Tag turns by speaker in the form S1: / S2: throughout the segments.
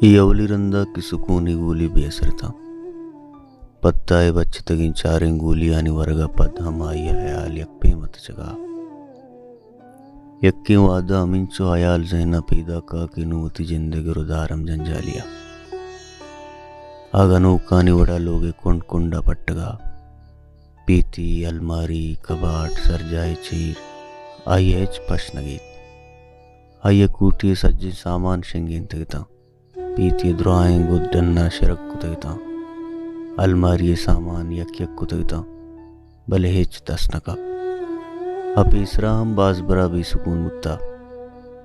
S1: यवली रंदा की सुकूनी गूली बेसर था पत्ताए बच्चे तगिन चारें गूली आनी वर्गा पद हम आई हयाल यक पे मत जगा यक्की वादा अमिंचो हयाल जहना पैदा का कि नूती जिंदगी रुदारम जंजालिया आगनूकानी वड़ा लोगे कुंड कुंडा पट्टगा पीती अलमारी कबाट सरजाए चीर आईएच पशनगीत आइए कूटी सज्जी सामान शेंगीन तगता पीती द्राएं गुद्दन्ना शरक कुतगता अलमारी सामान यक यक कुतगता भले हेच दसनका अब इसरा हम बाज बरा भी सुकून मुत्ता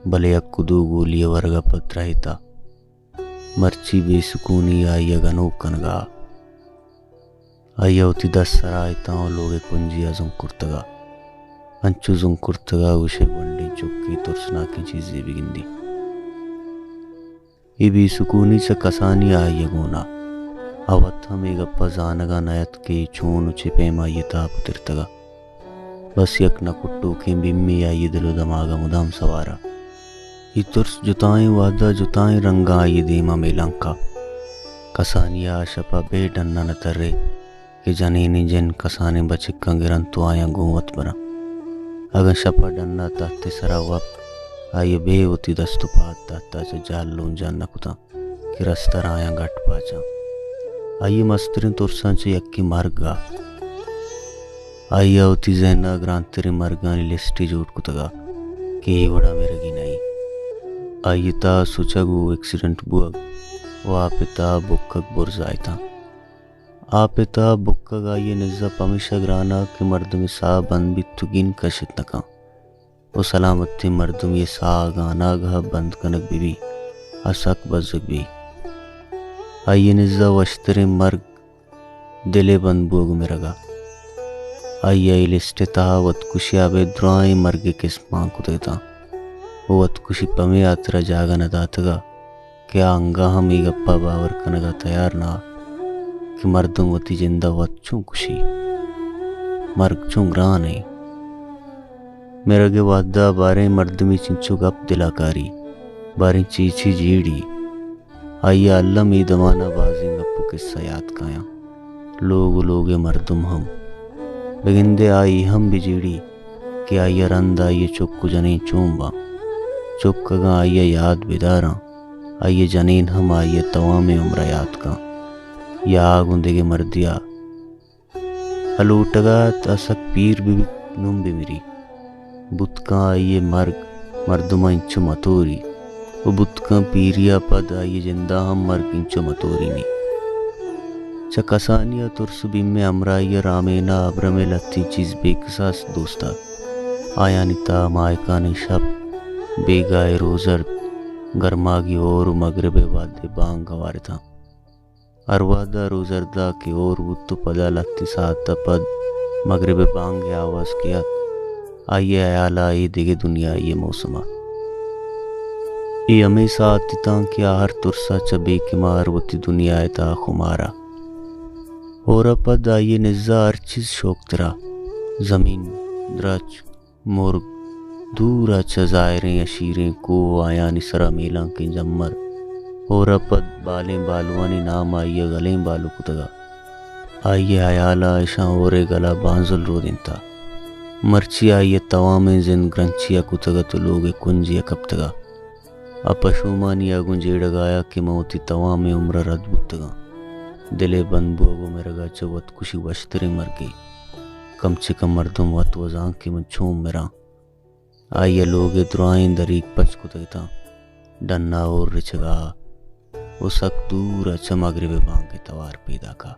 S1: भले यक कुदू गोलिय वर्गा पत्राहिता मर्ची बेसुकूनी आइया गनोक कनगा आइया उती 10 सरायता लोगे कुंजिया जुंकुर्तगा अंचु जुंकुर्तगा उसे बंडी चुक्की तुरसना की चीजें बिगिंदी इबी सुकूनी से कसानी आइया गोना अवत हमें गप्पा जानगा नयत के चून चिपे माये ताप तिरतगा बस यक न कुट्टू की बिम्मी आइए दिलो दमागा मुदाम सवारा इतुर्स जुताएं वादा जुताएं रंगा आइए देमा मेलंका कसानिया शपा बेडन्ना न तर्रे कि जनीनी जिन कसाने बचिक्का गिरन तो आया गुवत बना अगर शपा डन्ना ताते सरा वक्त आइए बे उती दस्तु पात ताता से जाल लूं जान नकुता कि रस्ता आया गट पाचा आइए मस्तरिन तुरसान से यक्की मरगा आइया उती जैना ग्रांतरी मरगानी लिस्टी जोट कुतगा कि ये बड़ा मेरे की नहीं आइए ता सुचगु एक्सीडेंट बुअग वो आपिता बुक्कक बुरजाई था आपिता बुक्कग आइए निज़्ज़ा पमिशा ग्राना कि मर्दम सा बंद भी तुगिन कशित नका वो सलामती मर्दम ये सा गाना गह बंद कनक बीबी असक बजक भी आइए निज़्ज़ा वश्तरे मर्ग दिले बंद बुअग मेरगा आइया लिस्टे ता वतकुशिया बे द्राई मर्गे किस मां कुतेता वो वतकुशी पमे आतरा जागा न दातगा क्या अंगा हम ई गप्पा बावर कनगा तैयार ना कि मर्दम वती जिंदा वच्चों खुशी मर्ग चों ग्रा नहीं मेरा के वादा बारे मर्दमी चिंचो गप दिलाकारी बारी चीची जीड़ी आइया अल्लाह मी दमाना बाजी गप्पू किस्सा याद काया लोग लोगे मर्दम हम बिगिंदे आई हम बिजीड़ी कि आइया रंदा आइए चुक्कु जनी चूम्बा चुक्कगा आइया याद बिदारा आइए जनीन हम आइए तवा में उम्र याद का या गुंदे मर्दिया हलूटगा तसक पीर भी नुम भी मेरी बुतका आइए मर्ग मर्दमा इंचो मतोरी वो बुतका पीरिया पद आइए जिंदा हम मर्ग इंचो मतोरी नी चकसानिया तुरसु बिम्मे अमराइया रामेना अब्रमे लत्ती चीज बेकसास दोस्ता आया निता मायका ने शब बेगाए रोजर गर्मागी और मगरबे वादे बांग गवार था अरवादा रोजरदा की ओर उत्तु पदा लत्ती साता पद मगरबे बांग आवाज किया आइए आयाला ये दिगे दुनिया ये मौसमा ये हमेशा तितां किया हर तुरसा चबे के मार वती दुनिया ता खुमारा और पद आइए निज़्ज़ा हर चीज शौक तरा जमीन द्रच मुर्ग दूर अच्छा जायरें अशीरें को आया निसरा मेला के जम्मर और पद बालें बालवानी नाम आइए गलें बालू कुतगा आइए आयाला ऐशा और गला बांजुल रो दिनता मर्ची आइए तवा में जिन ग्रंचिया कुतगा तो लोगे कुंजिया कब तगा अपशुमानिया गुंजेड़ गाया कि मौती तवा में उम्र रद बुतगा दिले बंद बुआगो मेरा गाचा वत खुशी वश्तरे मर गई कम से कम मर्दम वत वजां के मन छूम मेरा आइए लोगे द्राइन दरीक पच कुतगता डन्ना और रिचगा वो सक दूर अच्छा मगरिबे बांग के तवार पैदा का